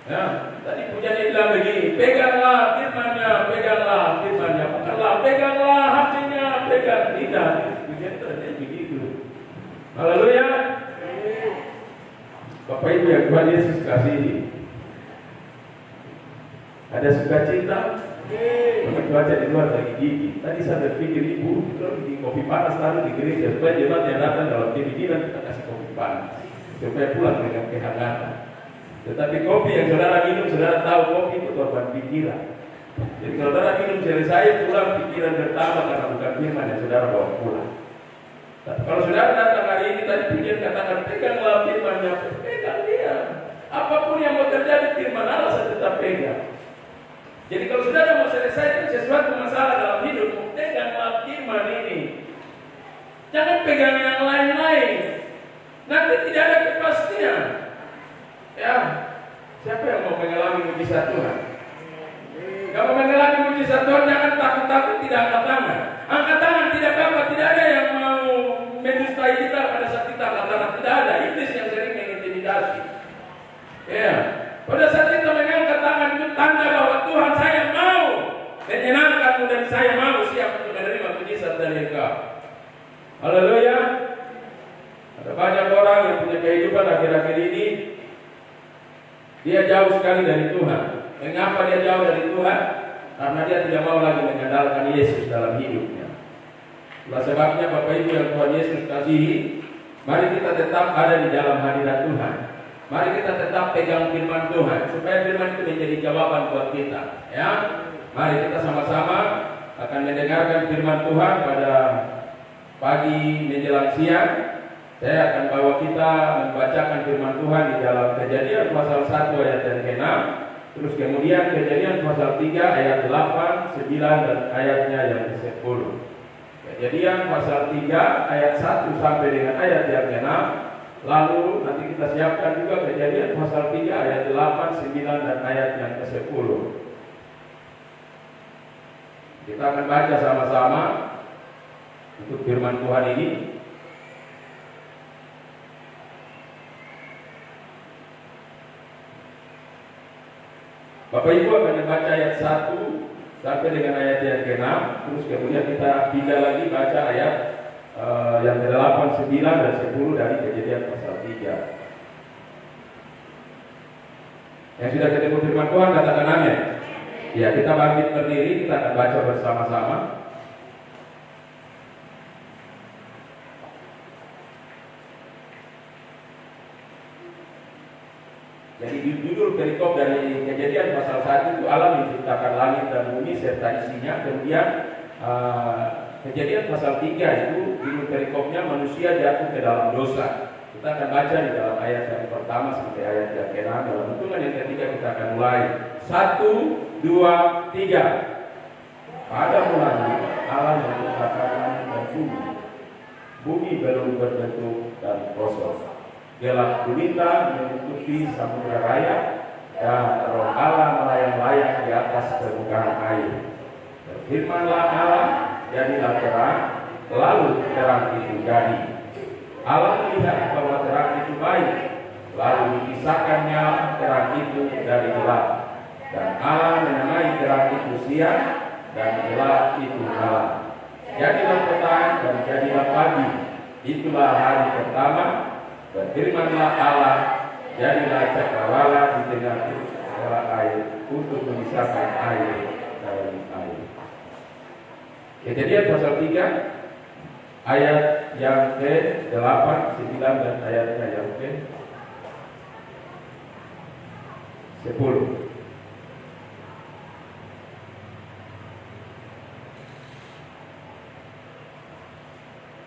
Ya, tadi pujian bilang begini, peganglah firman-Nya, peganglah hatinya, pegang tidak. Pujian itu ada begitu. Haleluya. Bapak Ibu yang Tuhan Yesus kasihi, ada sukacita. Begitu aja di luar lagi gigi. Tadi saya berpikir ibu di kopi panas taruh di gereja supaya jemaat yang datang dalam kedinginan kita kasih kopi panas supaya pulang dengan kehangatan. Tetapi kopi yang saudara minum, saudara tahu kopi itu korban pikiran. Jadi kalau saudara minum selesai pulang pikiran bertambah karena bukan firman yang saudara bawa pulang. Tapi kalau saudara datang hari ini tadi pujian katakan peganglah firman-Nya, pegang dia. Apapun yang mau terjadi firman Allah saya tetap pegang. Jadi kalau saudara mau selesaikan sesuatu masalah dalam hidup, peganglah firman ini. Jangan pegang yang lain-lain. Nanti tidak ada kepastian. Ya, siapa yang mau mengalami mujizat Tuhan? Kalau mengalami mujizat Tuhan, jangan takut-takut, tidak angkat tangan. Angkat tangan tidak apa-apa, tidak ada yang mau mendustai kita pada saat kita angkat tangan. Tidak ada, iblis yang sering mengintimidasi. Ya, pada saat kita mengangkat tangan itu tanda bahwa Tuhan saya mau menyenangkanmu dan saya mau siap untuk menerima mujizat dari Engkau. Haleluya. Ada banyak orang yang punya kehidupan akhir-akhir ini, dia jauh sekali dari Tuhan. Mengapa dia jauh dari Tuhan? Karena dia tidak mau lagi mengandalkan Yesus dalam hidupnya. Itulah sebabnya Bapak Ibu yang Tuhan Yesus kasihi, mari kita tetap ada di dalam hadirat Tuhan. Mari kita tetap pegang firman Tuhan supaya firman itu menjadi jawaban buat kita. Ya, mari kita sama-sama akan mendengarkan firman Tuhan pada pagi menjelang siang. Saya akan bawa kita membacakan firman Tuhan di dalam Kejadian pasal 1 ayat yang ke-6, terus kemudian Kejadian pasal 3 ayat 8, 9 dan ayatnya yang ke-10. Kejadian pasal 3 ayat 1 sampai dengan ayat yang ke-6. Lalu nanti kita siapkan juga Kejadian pasal 3 ayat 8, 9 dan ayat yang ke-10. Kita akan baca sama-sama untuk firman Tuhan ini. Bapak Ibu akan membaca ayat 1 sampai dengan ayat yang ke-6, terus kemudian kita pindah lagi baca ayat yang ke-8, 9 dan 10 dari Kejadian pasal 3. Yang sudah ketemu firman Tuhan katakan amin. Ya, kita bangkit berdiri, kita akan baca bersama-sama. Jadi judul perikop dari Kejadian pasal 1 itu alam menciptakan langit dan bumi serta isinya. Kemudian Kejadian pasal 3 itu judul perikopnya manusia jatuh ke dalam dosa. Kita akan baca di dalam ayat yang pertama sampai ayat yang ke-6. Dalam hitungan yang ketiga kita akan mulai. 1, 2, 3. Pada mulanya Allah menciptakan langit dan bumi. Bumi belum berbentuk dan kosong. Gelap gulita menutupi samudera raya dan roh Allah melayang-layang di atas permukaan air. Berfirmanlah Allah, jadilah terang, lalu terang itu jadi. Allah melihat bahwa terang itu baik, lalu dipisahkannya terang itu dari gelap. Dan Allah menamai terang itu siang dan gelap itu malam. Jadilah petang dan jadilah pagi. Itulah hari pertama. Berfirmanlah Allah, jadilah cakrawala di tengah air untuk memisahkan air dari air. Kejadian pasal 3 ayat yang ke-8, 9 dan ayatnya yang ke-10.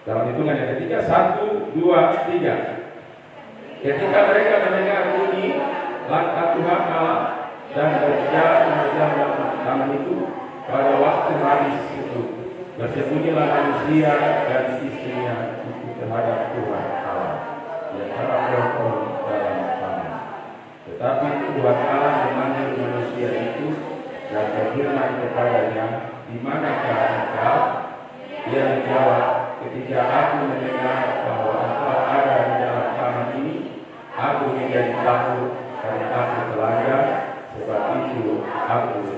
Dalam hitungan yang ketiga, 1, 2, 3. Ketika mereka mendengar bunyi langkah Tuhan Allah dan berjalan mengerjakan tangan itu pada waktu hari itu, bersembunyilah manusia dan istrinya itu terhadap Tuhan Allah yang terang dalam tanah. Tetapi Tuhan Allah memanggil manusia itu dan berfirman kepadanya, di manakah engkau? Dia menjawab, ketika aku mendengar bahwa engkau ada di dalam tanah ini, aku menjadi takut karena aku telanjang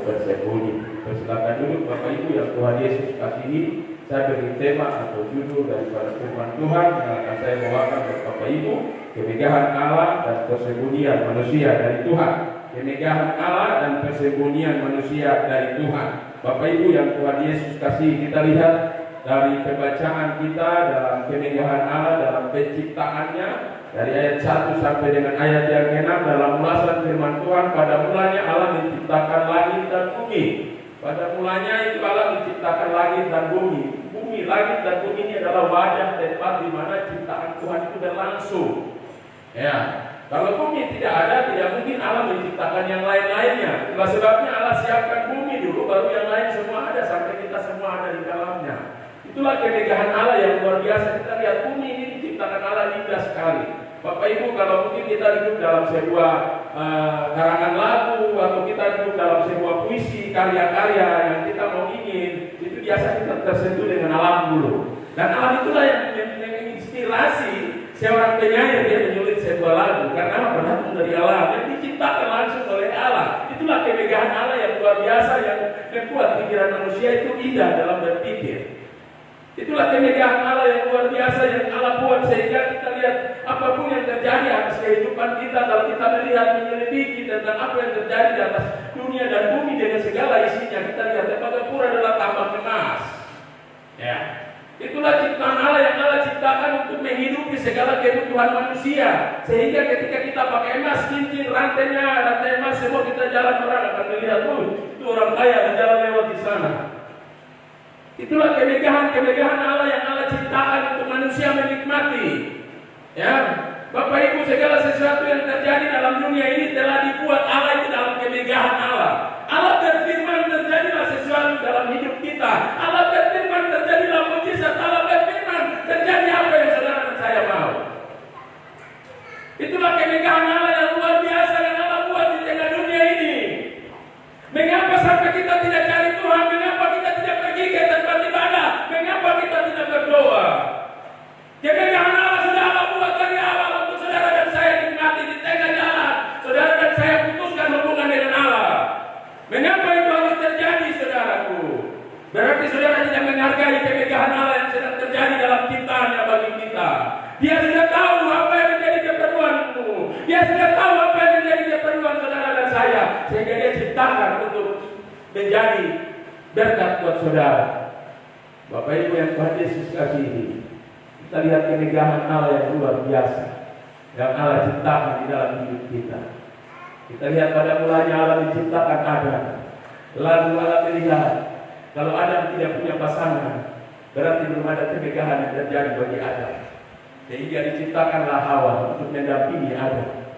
bersembunyi. Silakan duduk Bapak Ibu yang Tuhan Yesus kasihi. Saya beri tema atau judul daripada firman Tuhan yang akan saya bawakan kepada Bapak Ibu, kemegahan Allah dan persembunyian manusia dari Tuhan. Kemegahan Allah dan persembunyian manusia dari Tuhan. Bapak Ibu yang Tuhan Yesus kasihi, kita lihat dari pembacaan kita dalam kemegahan Allah dalam penciptaannya dari ayat 1 sampai dengan ayat yang ke-6 dalam ulasan firman Tuhan. Pada mulanya Allah menciptakan langit dan bumi. Pada mulanya itu Allah menciptakan langit dan bumi. Bumi, langit dan bumi ini adalah wajah tempat di mana ciptaan Tuhan itu berlangsung. Ya, kalau bumi tidak ada, tidak mungkin Allah menciptakan yang lain-lainnya. Itulah sebabnya Allah siapkan bumi dulu, baru yang lain semua ada sampai kita semua ada di dalamnya. Itulah kemegahan Allah yang luar biasa. Kita lihat bumi ini diciptakan Allah indah sekali. Bapak Ibu, kalau mungkin kita hidup dalam sebuah karangan lagu atau kita hidup dalam sebuah puisi, karya-karya yang kita mau ingin, itu biasa kita tersentuh dengan alam dulu. Dan alam itulah yang menginspirasi seorang penyair dia menulis sebuah lagu. Karena berasal dari alam yang diciptakan langsung oleh Allah. Itulah kemegahan Allah yang luar biasa yang membuat pikiran manusia itu indah dalam berpikir. Itulah kemegahan Allah yang luar biasa yang Allah buat sehingga kita lihat apapun yang terjadi atas kehidupan kita, kalau kita melihat menyelidiki tentang apa yang terjadi di atas dunia dan bumi dengan segala isinya, kita lihat Singapura adalah tambang emas. Ya, itulah ciptaan Allah yang Allah ciptakan untuk menghidupi segala kebutuhan manusia. Sehingga ketika kita pakai emas, cincin, rantai emas, semua kita jalan orang akan melihat itu orang kaya di jalan lewat di sana. Itulah kemegahan Allah yang Allah ciptakan untuk manusia menikmati. Ya, Bapak Ibu, segala sesuatu yang terjadi dalam dunia ini telah dibuat Allah itu dalam kemegahan Allah. Allah berfirman terjadilah sesuatu dalam hidup kita. Allah berfirman terjadilah mukjizat. Allah berfirman terjadi apa yang saudara dan saya mau. Itulah kemegahan Allah yang luar biasa yang Allah buat di tengah dunia ini. Mengapa sampai kita tidak cari Tuhan? Mengapa kita tidak pergi ke tempat ibadah? Mengapa kita tidak berdoa? Kemegahan Allah sudah Allah buat dari awal untuk saudara dan saya nikmati di tengah jalan. Saudara dan saya putuskan hubungan dengan Allah. Mengapa itu harus terjadi, saudaraku? Berarti saudara tidak menghargai kemegahan Allah yang sedang terjadi dalam ciptaannya bagi kita. Dia sudah tahu apa yang menjadi keperluanmu. Dia sudah tahu apa yang menjadi keperluan saudara dan saya. Sehingga dia ciptakan untuk menjadi berkat buat saudara. Bapak Ibu yang Tuhan Yesus kasihi, kita lihat kemegahan Allah yang luar biasa yang Allah ciptakan di dalam hidup kita. Kita lihat pada mulanya Allah menciptakan Adam. Lalu Allah melihat kalau Adam tidak punya pasangan, berarti belum ada kemegahan yang terjadi bagi Adam. Sehingga diciptakanlah Hawa untuk mendampingi Adam.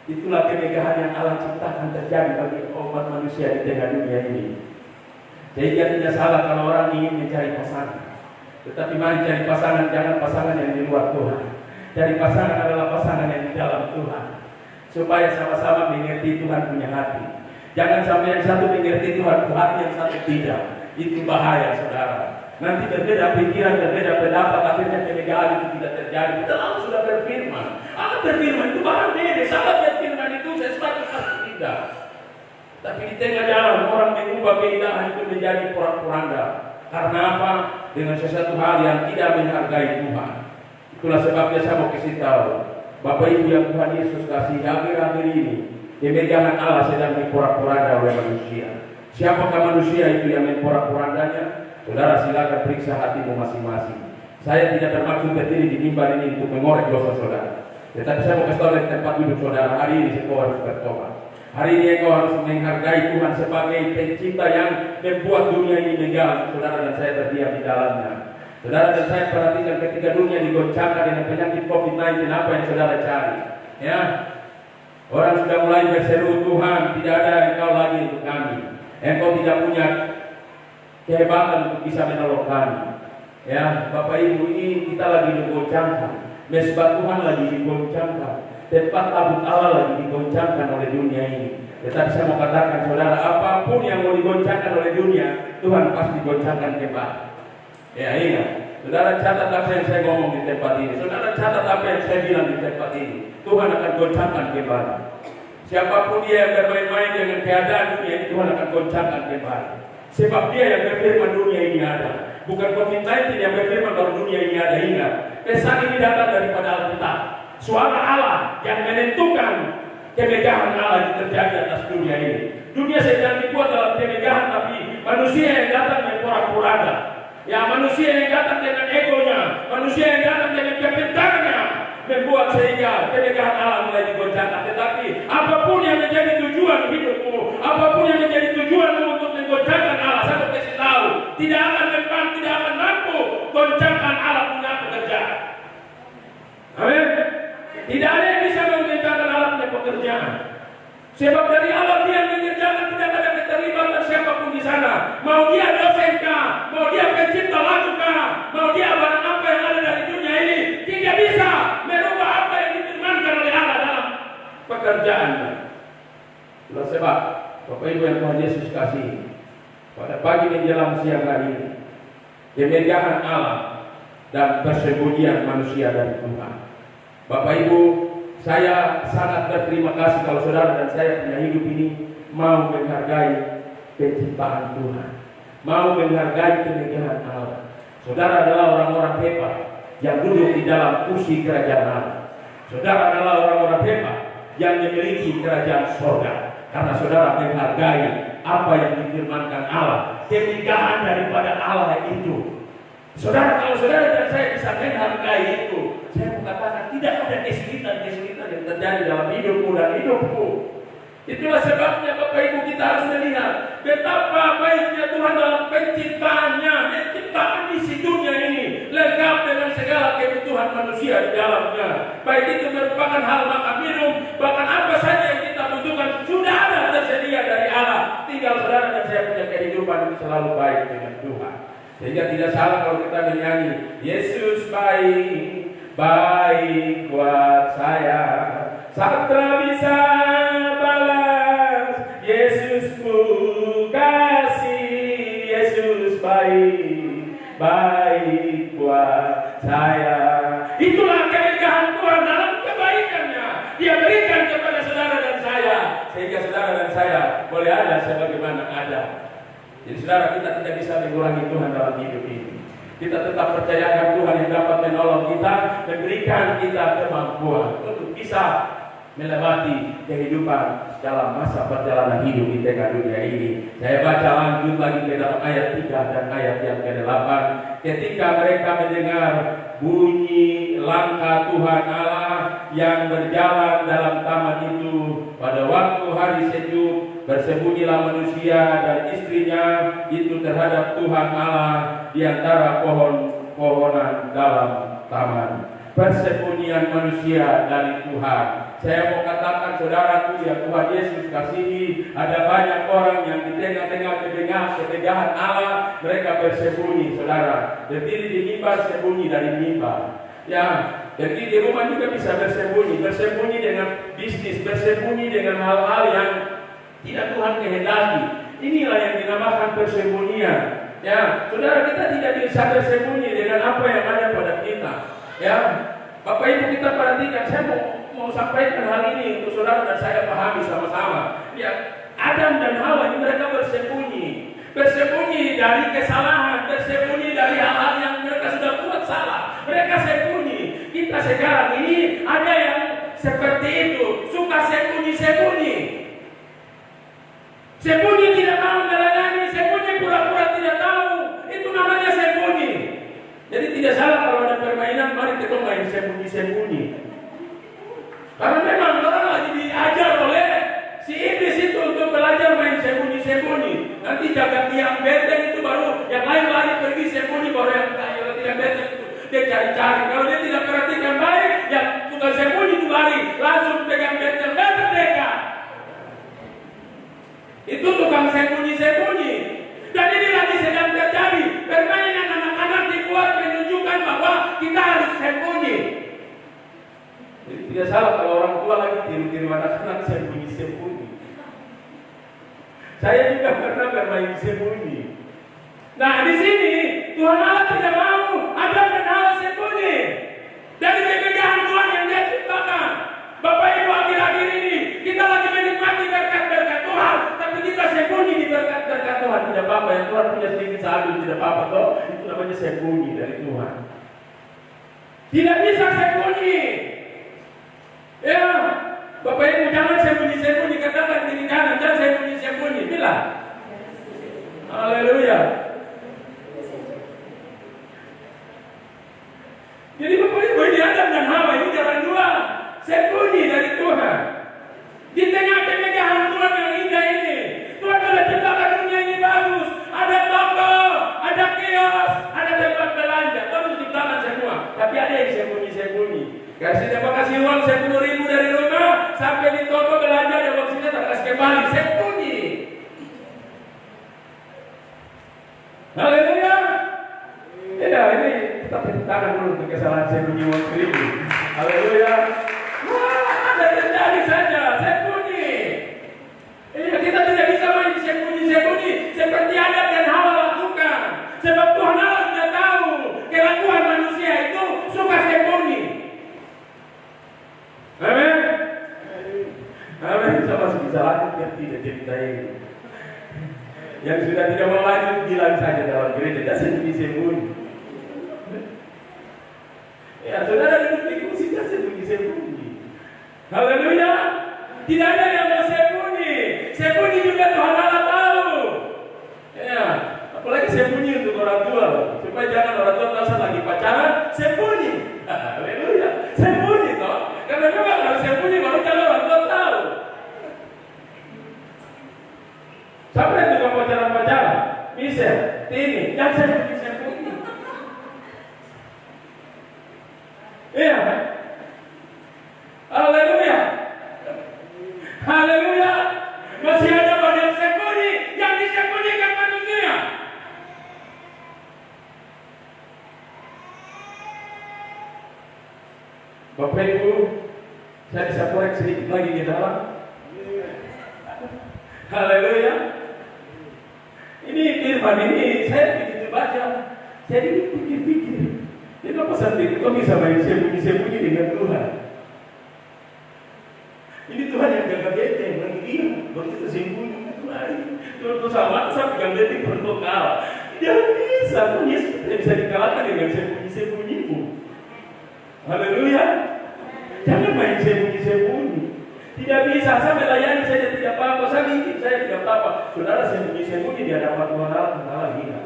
Itulah kemegahan yang Allah ciptakan terjadi bagi umat manusia di tengah dunia ini. Sehingga tidak salah kalau orang ingin mencari pasangan. Tetapi mari cari pasangan, jangan pasangan yang di luar Tuhan. Cari pasangan adalah pasangan yang di dalam Tuhan. Supaya sama-sama mengerti Tuhan punya hati. Jangan sampai yang satu mengerti Tuhan, hati yang satu tidak. Itu bahaya, saudara. Nanti berbeda pikiran, berbeda pendapat, akhirnya kemegahan itu tidak terjadi. Kita Allah sudah berfirman. Allah berfirman itu barang beda. Salah berfirman itu sesuatu yang tidak. Tapi di tengah jalan orang mengubah keindahan itu menjadi porak-poranda. Karena apa? Dengan sesuatu hal yang tidak menghargai Tuhan. Itulah sebabnya saya mau kasih tahu, Bapak Ibu yang Tuhan Yesus kasih, akhir-akhir ini kemegahan Allah sedang diporak-poranda oleh manusia. Siapakah manusia itu yang memporak-porandanya? Saudara silakan periksa hatimu masing-masing. Saya tidak bermaksud berdiri di mimbar ini untuk mengorek dosa saudara. Tetapi saya mau kasih tahu dari tempat duduk saudara, hari ini engkau harus bertobat. Hari ini engkau harus menghargai Tuhan sebagai pencipta yang membuat dunia ini megah. Saudara dan saya terdiam di dalamnya. Saudara dan saya perhatikan ketika dunia digoncangkan dengan penyakit COVID-19, apa yang saudara cari? Ya, orang sudah mulai berseru, Tuhan, tidak ada engkau lagi untuk kami. Engkau tidak punya kehebatan untuk bisa menolong kami. Ya, Bapak Ibu, ini kita lagi digoncangkan. Mesbah Tuhan lagi digoncangkan. Tempat tabut Allah lagi digoncangkan oleh dunia ini. Tetapi saya mau katakan saudara, apapun yang mau digoncangkan oleh dunia, Tuhan pasti goncangkan kembali. Ya, ingat. Saudara catat apa yang saya ngomong di tempat ini. Saudara catat apa yang saya bilang di tempat ini. Tuhan akan goncangkan kembali. Siapapun dia yang bermain-main dengan keadaan dunia ini, Tuhan akan goncangkan kembali. Sebab dia yang berfirman dunia ini ada. Bukan COVID-19 yang berfirman bahwa dunia ini ada. Ingat, pesan ini datang daripada Alkitab. Suara Allah yang menentukan kemegahan Allah yang terjadi atas dunia ini. Dunia sedang dibuat dalam kemegahan, tapi manusia yang datang dengan porak-poranda. Ya, manusia yang datang dengan egonya, manusia yang datang dengan kepentingannya, membuat sehingga kemegahan Allah mulai digoncangkan. Tetapi apapun yang menjadi tujuan hidupmu, apapun yang menjadi tujuanmu untuk menggoncangkan Allah, saya kasih tahu, tidak akan mampu goncangkan Allah punya pekerjaan. Amin. Tidak ada yang bisa menggoncangkan Allah punya pekerjaan. Sebab dari Allah dia mengerjakan, tidak ada keterlibatan siapapun di sana. Mau dia dosen kah, mau dia pencipta lagu kah, mau dia barang apa yang ada dari dunia ini, tidak bisa merubah apa yang difirmankan oleh Allah dalam pekerjaannya. Itulah sebab Bapak Ibu yang Tuhan Yesus kasih, pada pagi menjelang siang hari ini, kemegahan Allah dan persembunyian manusia dari Tuhan. Bapak Ibu, saya sangat berterima kasih kalau saudara dan saya punya hidup ini mau menghargai penciptaan Tuhan, mau menghargai kemegahan Allah. Saudara adalah orang-orang hebat yang duduk di dalam kursi kerajaan Allah. Saudara adalah orang-orang hebat yang memiliki kerajaan surga, karena saudara menghargai apa yang difirmankan Allah, kemegahan daripada Allah itu. Saudara, kalau saudara dan saya bisa menghargai itu, saya mengatakan tidak ada kesulitan-kesulitan yang terjadi dalam hidupmu dan hidupku. Itulah sebabnya Bapak Ibu kita harus melihat betapa baiknya Tuhan dalam penciptaannya, menciptakan isi dunia ini lengkap dengan segala kebutuhan manusia di dalamnya. Baik itu merupakan hal makan minum, bahkan apa saja yang kita butuhkan sudah ada tersedia dari Allah. Tinggal saudara dan saya punya kehidupan yang selalu baik dengan Tuhan. Sehingga tidak salah kalau kita menyanyi Yesus baik, baik buat saya, Satra bisa balas, Yesusku kasih, Yesus baik, baik buat saya. Itulah kemegahan Tuhan dalam kebaikannya. Dia berikan kepada saudara dan saya, sehingga saudara dan saya boleh ada sebagaimana ada. Jadi saudara, kita tidak bisa mengurangi Tuhan dalam hidup ini. Kita tetap percayakan Tuhan yang dapat menolong kita, memberikan kita kemampuan untuk bisa melewati kehidupan dalam masa perjalanan hidup di tengah dunia ini. Saya baca lanjut lagi ke dalam ayat 3 dan ayat yang ke-8. Ketika mereka mendengar bunyi langkah Tuhan Allah yang berjalan dalam taman itu, pada waktu hari sejuk, bersembunyilah manusia dan istrinya itu terhadap Tuhan Allah di antara pohon-pohonan dalam taman. Persembunyian manusia dari Tuhan. Saya mau katakan saudaraku yang Tuhan Yesus kasihi, ada banyak orang yang di tengah-tengah kemegahan Allah, mereka bersembunyi, saudara. Berdiri di mimbar, sembunyi dari mimbar. Ya, jadi di rumah juga bisa bersembunyi dengan bisnis, bersembunyi dengan hal-hal yang tidak Tuhan kehendaki. Inilah yang dinamakan persembunyian. Ya, saudara, kita tidak bisa bersembunyi dengan apa yang ada pada kita. Ya, Bapak Ibu kita perhatikan, saya mau sampaikan hal ini untuk saudara dan saya pahami sama-sama. Ya, Adam dan Hawa ini mereka bersembunyi dari kesalahan, bersembunyi dari hal-hal yang mereka sudah buat salah. Mereka sembunyi. Kita sekarang ini ada yang seperti itu, suka sembunyi. Sembunyi tidak mau melayani, sembunyi pura-pura tidak tahu. Itu namanya sembunyi. Jadi tidak salah kalau ada permainan, mari kita main sembunyi-sembunyi. Karena memang orang lagi diajar oleh si iblis itu untuk belajar main sembunyi-sembunyi. Nanti jaga tiang benteng itu baru yang lain lari pergi sembunyi, baru yang tiang benteng itu dia cari-cari. Kalau dia tidak perhatikan baik, ya tukang sembunyi itu lari langsung pegang benteng merdeka. Itu tukang sembunyi-sembunyi. Dan ini lagi sedang terjadi. Permainan anak-anak dibuat menunjukkan bahwa kita harus sembunyi. Jadi tidak salah kalau orang tua lagi tiru-tiru anak-anak sembunyi-sembunyi. Saya juga pernah bermain sembunyi. Nah, di sini Tuhan Allah tidak mau ada hal sembunyi dari kemegahan Tuhan yang Dia ciptakan. Bapak Ibu, akhir-akhir ini kita lagi Tuhan punya sedikit sabun, tidak apa-apa toh. Itu namanya sembunyi dari Tuhan. Tidak bisa sembunyi. Ya, Bapak Ibu jangan sembunyi-sembunyi, katakan diri kanan, jangan sembunyi-sembunyi, bilang. Haleluya. Jadi Bapak Ibu, ini Adam dan Hawa ini jalan dua, sembunyi dari Tuhan. Di tengah kemegahan Tuhan yang indah ini, Tuhan sudah ciptakan dunia ini bagus. Ada toko, ada kios, ada tempat belanja, Tuhan ciptakan semua. Tapi ada yang sembunyi-sembunyi. Terima kasih uang 10.000 dari rumah, sampai di toko belanja dan uang sini tak kasih kembali, sembunyi. Haleluya. Ya, ini kita tangan dulu untuk kesalahan sembunyi uang 1.000. Haleluya. Wah, ada terjadi saja, sembunyi. Kita tidak bisa main sembunyi-sembunyi seperti Adam dan Hawa lakukan. Sebab Tuhan Allah sudah tahu kelakuan manusia itu suka sembunyi. Amin. Amin. Sama bisa lanjut ya, tidak cerita ini. Yang sudah tidak mau lanjut bilang saja dalam gereja, tidak sembunyi-sembunyi. Ya, saudara duduk di kursi, tidak sembunyi-sembunyi. Haleluya. Tidak ada yang mau sembunyi. Sembunyi juga Tuhan Allah tahu. Ya, apalagi sembunyi untuk orang tua, supaya jangan orang tua tahu lagi pacaran, sembunyi. Haleluya. Sembunyi toh. Karena memang harus sembunyi baru kalau orang tua tahu. Siapa yang tukang pacaran-pacaran? Misal, ini, jangan sembunyi-sembunyi. Iya. Haleluya. Haleluya. Masih ada banyak sembunyi yang disembunyikan manusia. Bapak Ibu, saya bisa korek sedikit lagi di dalam. Haleluya. Ini firman ini saya begitu baca, saya pikir-pikir. Itu pesan itu kok bisa main sembunyi-sembunyi dengan Tuhan. Ini Tuhan yang jaga benteng, lagi dia begitu sembunyi. Terus sama pegang benteng untuk kalah. Jangan bisa, Tuhan Yesus tidak bisa dikalahkan dengan sembunyi-sembunyimu. Haleluya. Jangan main sembunyi-sembunyi. Tidak bisa, saya melayani saja tidak apa-apa, saya ingin saya tidak apa-apa. Saudara sembunyi-sembunyi di hadapan Tuhan Allah hina.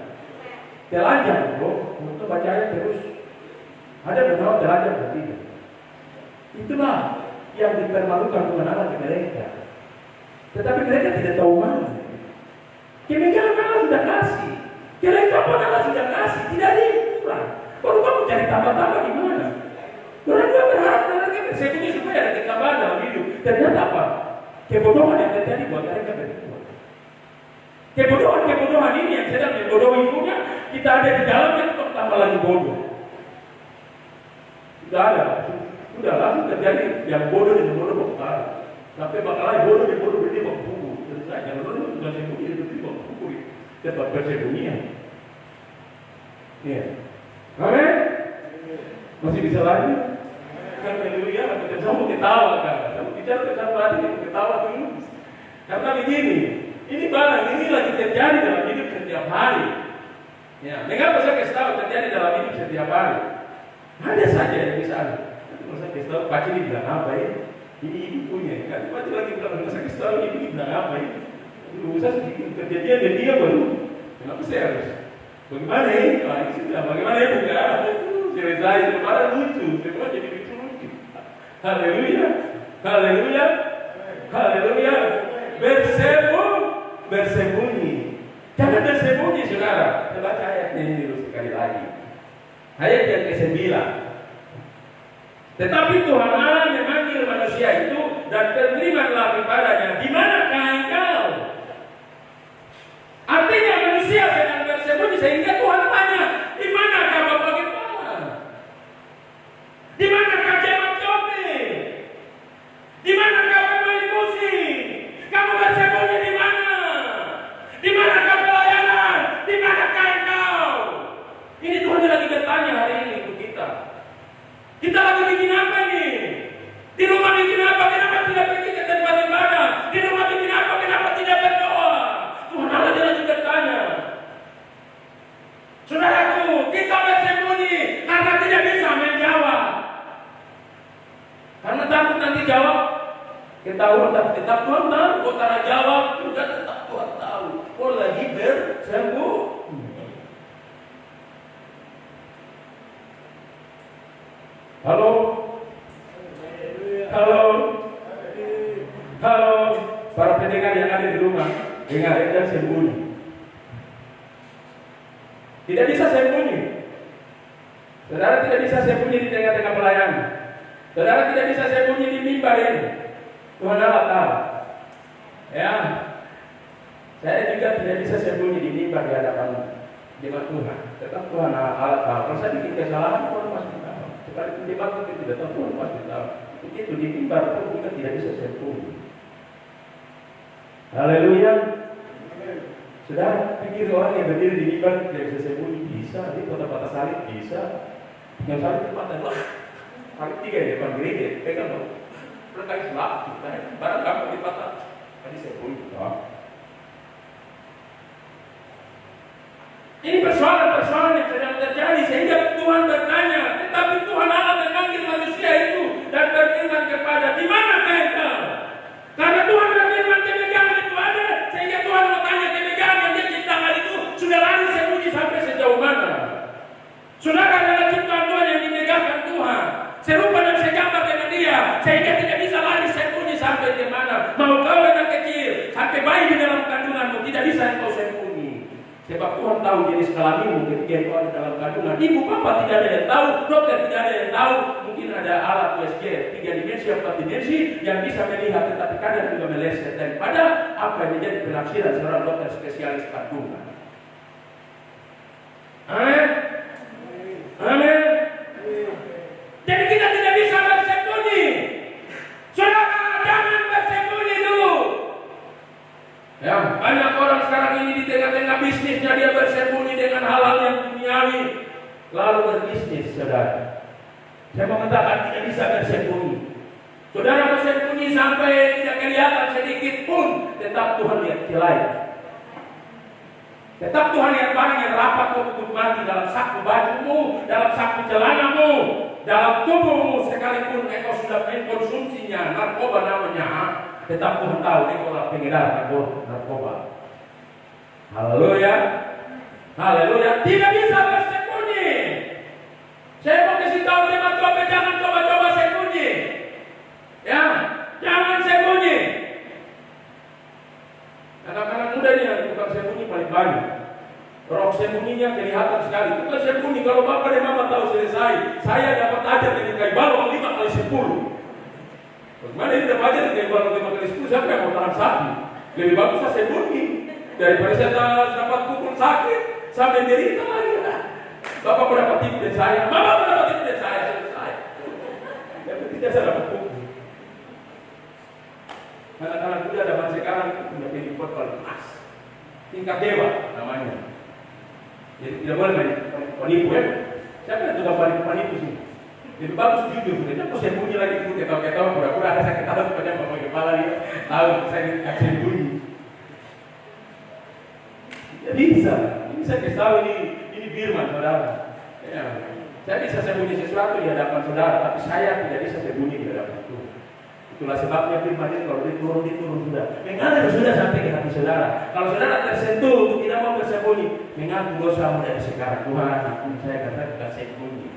Telanjang, bro, untuk baca ayat terus. Ada beberapa telanjang bertiga. Itulah yang dipermalukan Tuhan Allah di mereka. Tetapi mereka tidak tahu mana. Kemegahan Allah sudah kasih, kelengkapan Allah sudah kasih, tidak ada yang kurang. Baru kamu cari tambah-tambah di mana? Orang juga berharap mereka bersembunyi supaya ada ketambahan dalam hidup. Ternyata apa? Kebodohan yang terjadi buat mereka berdua. Kebodohan ini yang sedang membodohi ibunya, kita ada di dalamnya untuk tambah lagi bodoh. Tidak ada. Sudah langsung terjadi yang bodoh dengan bodoh berkata. Sampai bakal lagi bodoh dan bodoh berdiri berkumpul. Terus saja bodoh sudah sembunyi dan berdiri berkumpul. Tempat persembunyian. Ya. Amin. Masih bisa lagi? Haleluya. Kita mau ketawa kan? Kamu bicara tentang hati, kita ketawa dulu. Karena begini, ini barang ini lagi terjadi dalam hidup setiap hari. Ya, mengapa saya kasih tahu terjadi dalam hidup setiap hari? Ada saja yang bisa. Kalau saya kasih tahu, Pak ini bilang apa ya? Ini ibu punya, kan? Pak lagi bilang, saya kasih tahu ibu bilang apa ya? Usah sedikit kejadian dan dia baru. Kenapa saya harus? Bagaimana ya? Nah, ini sudah. Bagaimana ya bukan? Ceritanya kemarin lucu, semua jadi lucu-lucu. Haleluya, haleluya, haleluya. Bersembunyi. Jangan bersembunyi, saudara. Kita baca ayatnya ini dulu sekali lagi. Ayat yang ke-9. Tetapi Tuhan Allah memanggil manusia itu dan berfirman-Lah kepadanya, di manakah engkau? Artinya manusia sedang bersembunyi sehingga Tuhan tanya, di manakah Bapak Gembala? Di manakah jemaat Jopi? Di manakah pemain musik? Kamu bersembunyi di mana? Di manakah pelayanan? Di manakah engkau? Ini Tuhan lagi bertanya hari ini untuk kita. Kita lagi bikin apa ini? Di rumah bikin apa? Kenapa tidak pergi ke tempat ibadah? Di rumah bikin gimana kau tak jawab? Sudah tetap Tuhan tahu. Kau lagi bersembunyi. Halo? Halo? Halo? Para pendengar yang ada di rumah, dengar dan sembunyi. Tidak bisa sembunyi. Saudara tidak bisa sembunyi di tengah-tengah pelayanan. Saudara tidak bisa sembunyi di mimbar ini. Tuhan Allah tahu. Ya, saya juga tidak bisa sembunyi di mimbar di hadapan jemaat Tuhan. Tetap Tuhan Allah tahu. Kalau saya bikin kesalahan, Tuhan pasti tahu. Sekalipun jemaat itu tidak tahu, Tuhan pasti tahu. Begitu di mimbar pun kita tidak bisa sembunyi. Haleluya. Sudah pikir orang yang berdiri di mimbar tidak bisa sembunyi? Bisa. Di kota-kota salib bisa. Yang salib itu patah lah. Salib 3 di depan gereja, pegang dong. Berkait selap, barang kamu dipatah. Tadi sembunyi. Ini persoalan-persoalan yang sedang terjadi sehingga Tuhan bertanya, tetapi Tuhan Allah memanggil manusia itu dan berfirman kepada, di mana engkau? Karena Tuhan berfirman kemegahan itu ada, sehingga Tuhan bertanya kemegahan yang dia ciptakan itu sudah lari sembunyi sampai sejauh mana? Saudara adalah ciptaan Tuhan yang dimegahkan Tuhan, serupa dan segambar dengan Dia, sehingga tidak bisa lari sembunyi sampai di mana. Mau kau anak kecil, sampai bayi di dalam kandunganmu, tidak bisa engkau sembunyi. Sebab Tuhan tahu jenis kelaminmu ketika engkau ada dalam kandungan. Ibu bapak tidak ada yang tahu, dokter tidak ada yang tahu. Mungkin ada alat USG 3 dimensi, 4 dimensi yang bisa melihat, tetapi kadang juga meleset daripada apa yang menjadi penafsiran seorang dokter spesialis kandungan. Amin. Amin. Jadi kita tidak bisa bersembunyi. Saudara, jangan bersembunyi dulu. Ya, banyak orang sekarang ini di tengah-tengah bisnisnya dia bersembunyi dengan hal-hal yang duniawi, lalu berbisnis, saudara. Saya mengatakan tidak bisa bersembunyi. Saudara bersembunyi sampai tidak kelihatan sedikit pun, tetap Tuhan lihat celai. Tetap Tuhan lihat barang yang rapat untuk mati dalam saku bajumu, dalam saku celanamu, dalam tubuhmu, sekalipun engkau sudah mengkonsumsinya, narkoba namanya. Tetap Tuhan tahu engkau adalah pengedar narkoba. Haleluya. Haleluya. Tidak bisa bersembunyi. Saya mau kasih tahu teman-teman, jangan coba-coba sembunyi. Ya, jangan sembunyi. Anak-anak muda ini yang tukang sembunyi paling banyak. Rok sembunyinya kelihatan sekali. Tukang sembunyi, kalau bapak dan mama tahu selesai, saya dapat ajar dengan kayu balok 5 kali 10. Bagaimana ini dapat ajar dengan kayu balok 5 kali 10? Siapa yang mau tahan sapi? Lebih bagus saya sembunyi daripada saya dapat pukul sakit sampai menderita lagi. Bapak mendapat tipu dan saya, mama mendapat tipu dan saya, selesai. Yang penting saya dapat pukul. Anak-anak muda zaman sekarang punya kehidupan paling emas, tingkat dewa namanya. Jadi tidak boleh menipu ya. Siapa yang sudah paling penipu sih? Jadi bagus jujur, kita kok sembunyi lagi itu ketawa-ketawa, pura-pura ada sakit hati pada bapak kepala dia. Tahu saya tidak sembunyi. Ya bisa, ini saya kasih tahu ini firman saudara. Ya, saya bisa sembunyi sesuatu di hadapan saudara, tapi saya tidak bisa sembunyi di hadapan Tuhan. Itulah sebabnya firman ini kalau diturun sudah. Mengalir sudah sampai ke hati saudara. Kalau saudara tersentuh untuk tidak mau bersembunyi, mengaku dosamu dari sekarang. Tuhan, ampuni saya karena tidak sembunyi.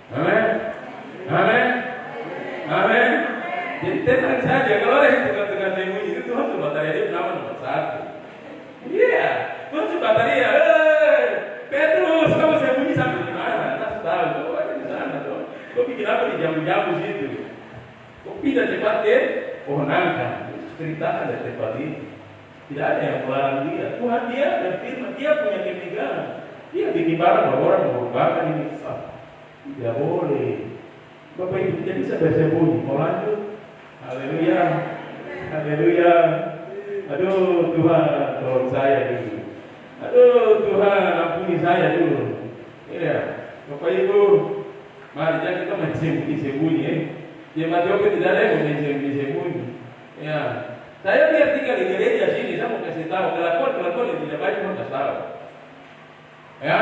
Amin. Amin. Amin. Jadi tenang saja. Kalau ada yang tukang-tukang sembunyi itu Tuhan coba tanya dia nomor 1. Iya. Tuhan coba tanya ya. Petrus, kamu sembunyi sampai di mana? Nah, tahu. Kau bikin apa di jamu-jamu situ? Kau pindah cepat ke pohon nangka. Cerita ada tempat ini. Tidak ada yang melarang dia. Tuhan dia dan firman dia punya kemegahan. Dia bikin barang bahwa orang mengorbankan ini. Tidak boleh. Bapak Ibu tidak bisa bersembunyi. Mau lanjut? Haleluya. Haleluya. Aduh Tuhan, tolong saya dulu. Aduh Tuhan, ampuni saya dulu. Iya, Bapak Ibu. Mari jangan kita main sembunyi-sembunyi ya. Jemaat Yoga tidak ada yang main sembunyi-sembunyi. Ya, saya biar tinggal di gereja sini, saya mau kasih tahu kelakuan yang tidak baik mau kasih tahu. Ya,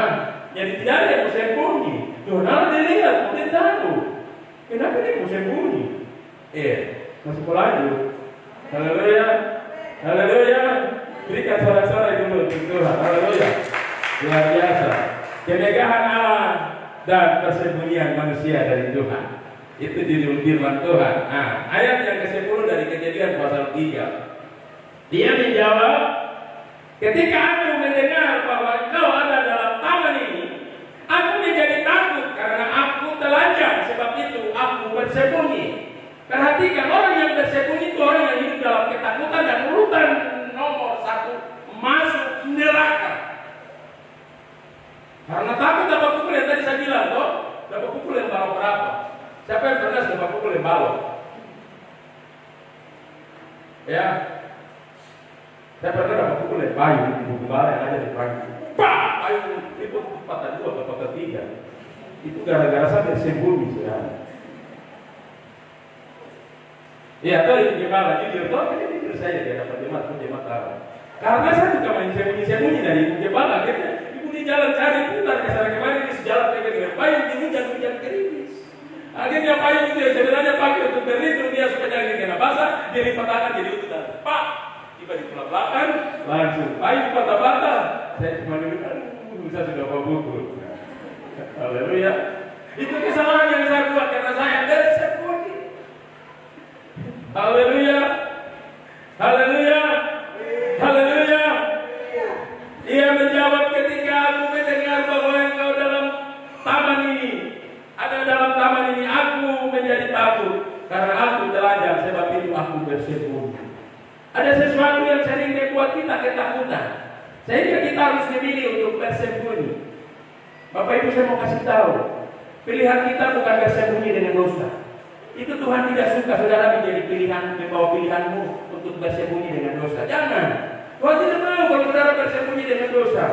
jadi tidak ada yang mau sembunyi. Tuhan Allah dilihat, mungkin tahu. Kenapa dia mau sembunyi? Masih mau lanjut. Haleluya. Haleluya. Berikan sorak-sorai dulu untuk Tuhan. Haleluya. Luar biasa. Kemegahan Allah dan persembunyian manusia dari Tuhan. Itu judul firman Tuhan. Nah, ayat yang ke-10 dari Kejadian pasal 3. Dia menjawab, ketika aku mendengar bahwa engkau ada dalam taman ini, aku menjadi takut karena aku telanjang. Sebab itu aku bersembunyi. Perhatikan, orang yang bersembunyi itu orang yang hidup dalam ketakutan, dan urutan nomor 1 masuk neraka. Karena takut dapat pukul yang tadi saya bilang, toh dapat pukul yang balok berapa? Siapa yang pernah dapat pukul yang balok? Ya, saya pernah dapat pukul yang payung di buku bala yang ada di pagi. Pak, payung itu patah 2 atau patah 3. Itu gara-gara saya bersembunyi sudah. Ya, toh itu gimana? Jujur, toh ini jujur saya dia dapat jemaat tahu. Karena saya juga main sembunyi dari ibu jemaat, akhirnya ibu di jalan cari putar ke sana kemarin di sejalan pegang dengan payung di hujan gerimis. Akhirnya payung itu yang sebenarnya pakai untuk berlindung dia supaya jangan kena basah, dia lipat tangan jadi ututan. Pak, tiba di pulang belakang, langsung payung patah-patah. Saya cuma duduk, saya sudah bawa buku. Haleluya. Itu kesalahan yang saya buat karena saya bersembunyi. Haleluya. Haleluya. Haleluya. Ia menjawab, ketika aku mendengar bahwa engkau dalam taman ini, ada dalam taman ini, aku menjadi takut karena aku telanjang. Sebab itu aku bersembunyi. Ada sesuatu yang sering membuat kita ketakutan, sehingga kita harus memilih untuk bersembunyi. Bapak Ibu, saya mau kasih tahu, pilihan kita bukan bersembunyi dengan dosa. Itu Tuhan tidak suka saudara menjadi pilihan, membawa pilihanmu untuk bersembunyi dengan dosa. Jangan. Tuhan tidak mau kalau saudara bersembunyi dengan dosa.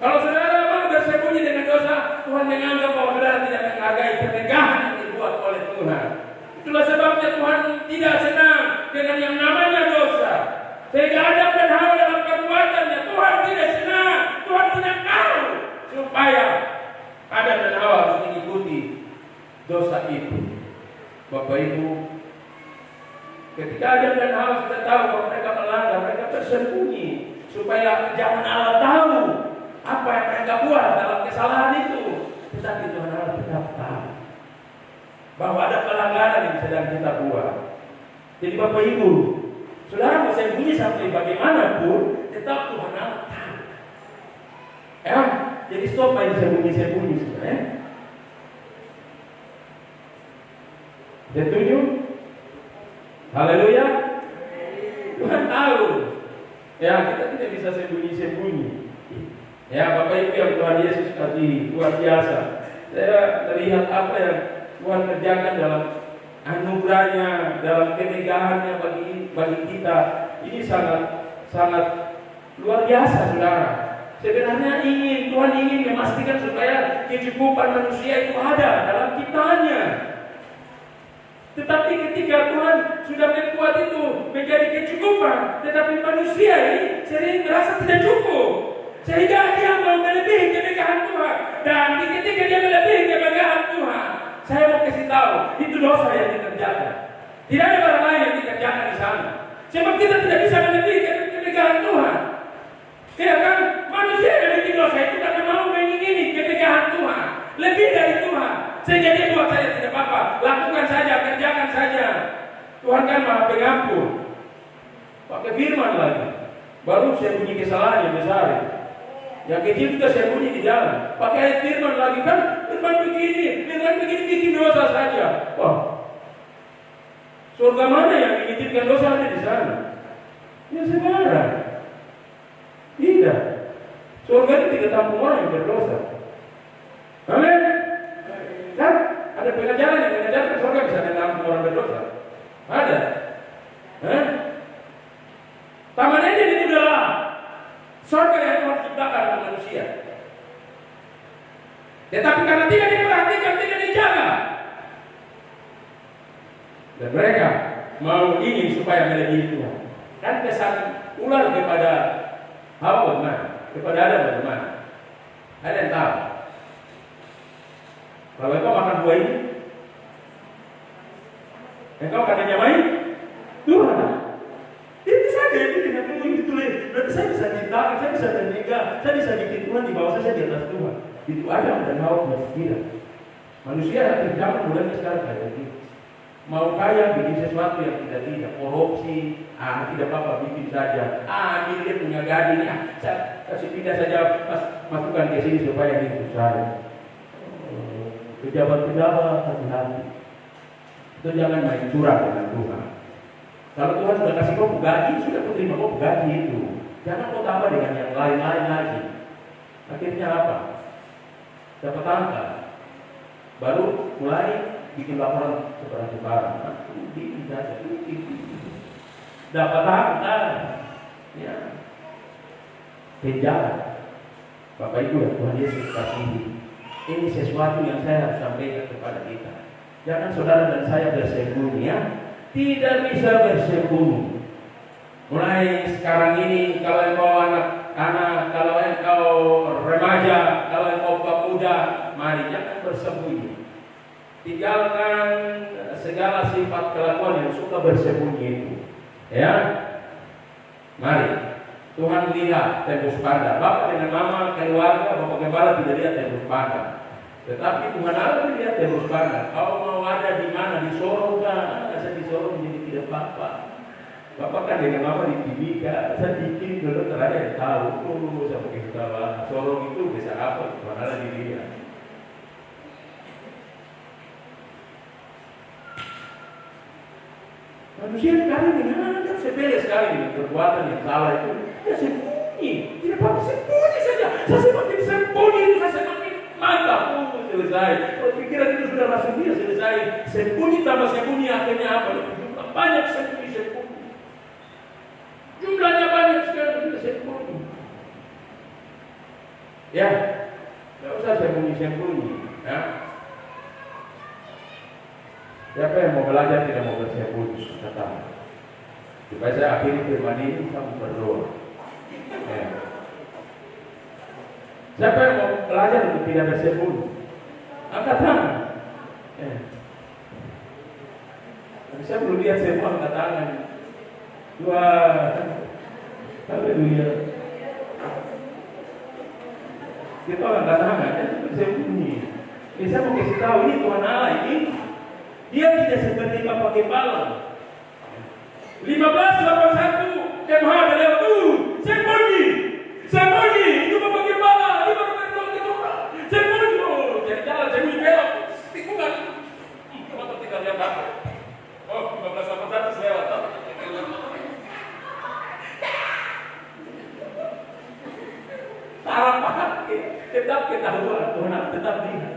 Kalau saudara mau bersembunyi dengan dosa, Tuhan menganggap bahwa saudara tidak menghargai ketegahan yang dibuat oleh Tuhan. Itulah sebabnya Tuhan tidak senang dengan yang namanya dosa. Sehingga Adam dan Hawa dalam perbuatannya, Tuhan tidak senang. Tuhan tidak tahu supaya Adam dan Hawa harus mengikuti dosa itu. Bapak Ibu, ketika Adam dan Hawa sudah tahu bahwa mereka melanggar, mereka bersembunyi supaya jangan Allah tahu apa yang mereka buat dalam kesalahan itu. Tetapi Tuhan Allah tetap tahu bahwa ada pelanggaran yang sedang kita buat. Jadi Bapak Ibu, saudara mau sembunyi sampai bagaimanapun, tetap Tuhan Allah tahu. Ya, jadi stop main sembunyi-sembunyi sebenarnya. Setuju? Haleluya. Tuhan tahu. Ya, kita tidak bisa sembunyi-sembunyi. Ya, Bapak Ibu yang Tuhan Yesus kasih luar biasa. Saya melihat apa yang Tuhan kerjakan dalam anugerahnya, dalam kemegahannya bagi kita. Ini sangat luar biasa, saudara. Sebenarnya Tuhan ingin memastikan supaya kecukupan manusia itu ada dalam ciptaannya. Tetapi ketika Tuhan sudah membuat itu menjadi kecukupan, tetapi manusia ini sering merasa tidak cukup, sehingga dia mau melebihi kemegahan Tuhan. Dan ketika dia melebihi kemegahan Tuhan, saya mau kasih tahu, itu dosa yang dikerjakan. Tidak ada orang lain yang dikerjakan di sana. Sebab kita tidak bisa melebihi kemegahan Tuhan. Ya kan? Manusia yang bikin dosa itu karena mau mengingini kemegahan Tuhan, lebih dari Tuhan. Sehingga dia buat saya tidak apa-apa, lakukan saja, kerjakan saja. Tuhan kan Maha Pengampun. Pakai firman lagi, baru saya bunyi kesalahan yang besar. Yang kecil juga saya bunyi di jalan. Pakai ayat firman lagi, kan firman begini bikin dosa saja. Wah, surga mana yang mengizinkan dosa ada di sana? Ya saudara, tidak. Surga itu tidak tampung orang yang berdosa. Amin. Kan ada pengajaran yang mengajarkan surga bisa menampung orang berdosa. Ada. Taman Eden itu adalah surga yang Tuhan ciptakan untuk manusia. Tetapi karena tidak diperhatikan, tidak dijaga, dan mereka mau ingin supaya melebihi Tuhan. Dan pesan ular kepada Hawa bagaimana? Kepada Adam bagaimana? Ada yang tahu? Kalau engkau makan buah ini, engkau akan menyamai Tuhan di bawah saya, di atas Tuhan. Itu Adam dan Hawa berpikiran. Manusia terjamah mulai sekarang kayak begitu. Mau kaya bikin sesuatu yang tidak, korupsi, tidak apa-apa bikin saja. Ini dia punya gading, saya kasih pindah saja, masukkan ke sini supaya hidup saya. Pejabat-pejabat hati-hati. Itu jangan main curang dengan Tuhan. Kalau Tuhan sudah kasih kau gaji, sudah kau terima kau gaji itu. Jangan kau tambah dengan yang lain-lain lagi. Akhirnya apa? Dapat angka. Baru mulai bikin laporan sebarang-sebarang. Bikin saja. Dapat angka. Ya. Penjara. Bapak Ibu dan Tuhan Yesus kasihi. Ini sesuatu yang saya harus sampaikan kepada kita. Jangan saudara dan saya bersembunyi, ya. Tidak bisa bersembunyi. Mulai sekarang ini, kalau engkau anak-anak, kalau engkau remaja, kalau engkau pemuda, mari jangan bersembunyi. Tinggalkan segala sifat kelakuan yang suka bersembunyi itu. Ya, mari. Tuhan lihat tembus pandang. Bapak dengan mama, keluarga, Bapak Gembala tidak lihat tembus pandang. Tetapi Tuhan Allah lihat tembus pandang. Kau mau ada di mana? Di Sorong kan? Saya di Sorong jadi tidak apa-apa. Bapak kan dengan mama di Timika. Saya bikin dulu terakhir yang tahu. Saya pakai tahu. Sorong itu bisa apa? Tuhan Allah dilihat. Manusia sekarang dengan sepele sekali dengan perbuatan yang salah itu. Ya sembunyi, tidak apa-apa, sembunyi saja. Saya semakin sembunyi, saya semakin mantap. Selesai. Kalau pikiran itu sudah masuk dia, selesai. Sembunyi tambah sembunyi, akhirnya apa? Jumlah banyak sembunyi. Jumlahnya banyak sekali, sudah sembunyi. Ya, tidak usah sembunyi. Ya. Siapa yang mau belajar tidak mau bersembunyi, kata. Supaya saya akhiri firman ini, kamu berdoa. Ya. Siapa yang mau belajar untuk tidak bersembunyi? Angkat tangan. Ya. Saya belum lihat semua angkat tangan. Wah, haleluya. Kita angkat tangan, itu bersembunyi. Ini saya mau kasih tahu, ini Tuhan Allah ini. Dia tidak seperti Bapak Gembala. 1581 MH adalah sembunyi. Itu Bapak Gembala. Ini baru berdoa ke Tuhan. Sembunyi. Jadi jalan sembunyi belok. Tikungan. Kamu tinggal lihat apa? 1581 lewat. Harapan tetap ketahuan Tuhan, tetap lihat.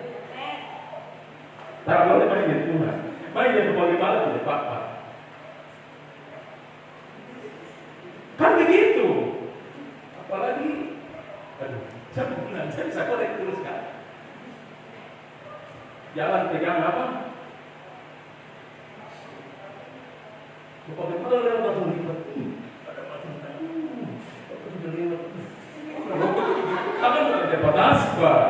Tak boleh main jadi Tuhan. Main jadi Bapak Gembala tidak apa-apa. Kan begitu. Apalagi, saya bilang, saya bisa korek terus kan. Jalan pegang apa? Bapak Gembala lewat langsung lipat. Ada macam sudah lewat. Tangan bukan dapat asbak.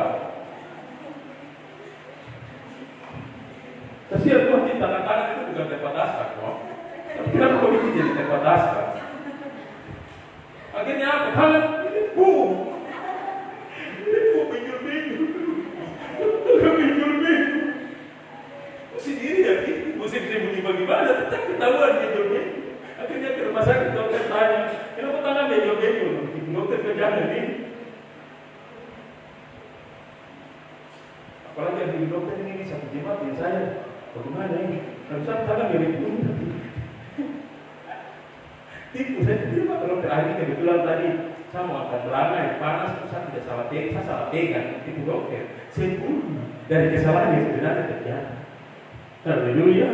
Kasihan Tuhan ciptakan tangan itu bukan tempat asbak kok. Tapi kenapa kok ini jadi tempat asbak? Akhirnya apa? Tangan ini boom. Bingung. Sendiri ya, mesti disembunyi bagaimana? Tetap ketahuan bingung. Akhirnya ke rumah sakit dokter tanya, kenapa tangan bingung? Dokter kerjaan ini. Apalagi yang di dokter ini satu jimat saya. Bagaimana ini? Kalau saya tangan mirip punah. Tipu saya terima kalau terakhir kebetulan tadi saya mau akan berangai panas, saya tidak salah pegang, saya salah pegang tipu dokter. Sembunyi dari kesalahan yang sebenarnya terjadi. Haleluya.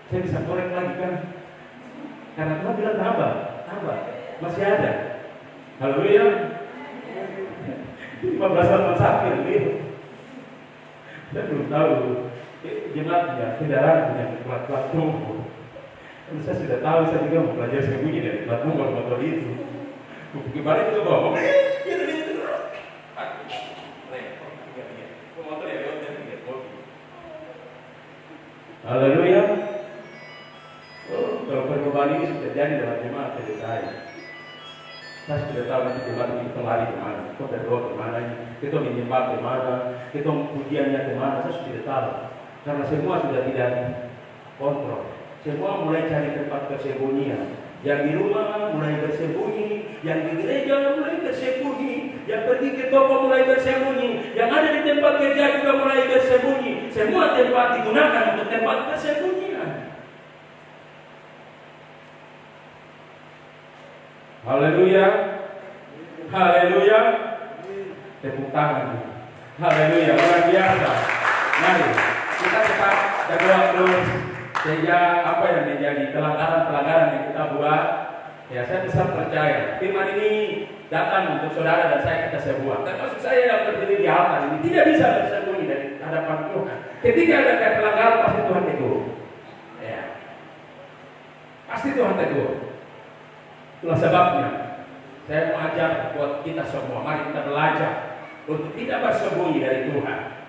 Saya bisa korek lagi kan? Karena Tuhan bilang tambah, masih ada. Haleluya. 15 tahun sakit gitu. Saya belum tahu jemaatnya, kendaraan punya plat nomor. Saya sudah tahu, saya juga mau belajar sembunyi dari plat nomor motor itu. Kemarin juga bawa motor ya, haleluya. Kalau percobaan ini sudah jadi dalam jemaat selesai. Saya sudah tahu nanti jemaat kita lari kemana, kita berdoa kemana, kita menyembah kemana, kita pujiannya kemana, saya sudah tahu. Karena semua sudah tidak kontrol. Semua mulai cari tempat persembunyian. Yang di rumah mulai bersembunyi, yang di gereja mulai bersembunyi, yang pergi ke toko mulai bersembunyi, yang ada di tempat kerja juga mulai bersembunyi. Semua tempat digunakan untuk tempat persembunyian. Haleluya, haleluya, tepuk tangan. Haleluya, luar biasa. Mari kita tetap berdoa terus. Sehingga apa yang menjadi pelanggaran-pelanggaran yang kita buat, ya saya besar percaya firman ini datang untuk saudara dan saya kita semua. Termasuk saya yang berdiri di altar ini tidak bisa bersembunyi dari hadapan Tuhan. Ketika ada pelanggaran pasti Tuhan tegur. Ya, pasti Tuhan tegur. Itulah sebabnya saya mengajak buat kita semua, mari kita belajar untuk tidak bersembunyi dari Tuhan.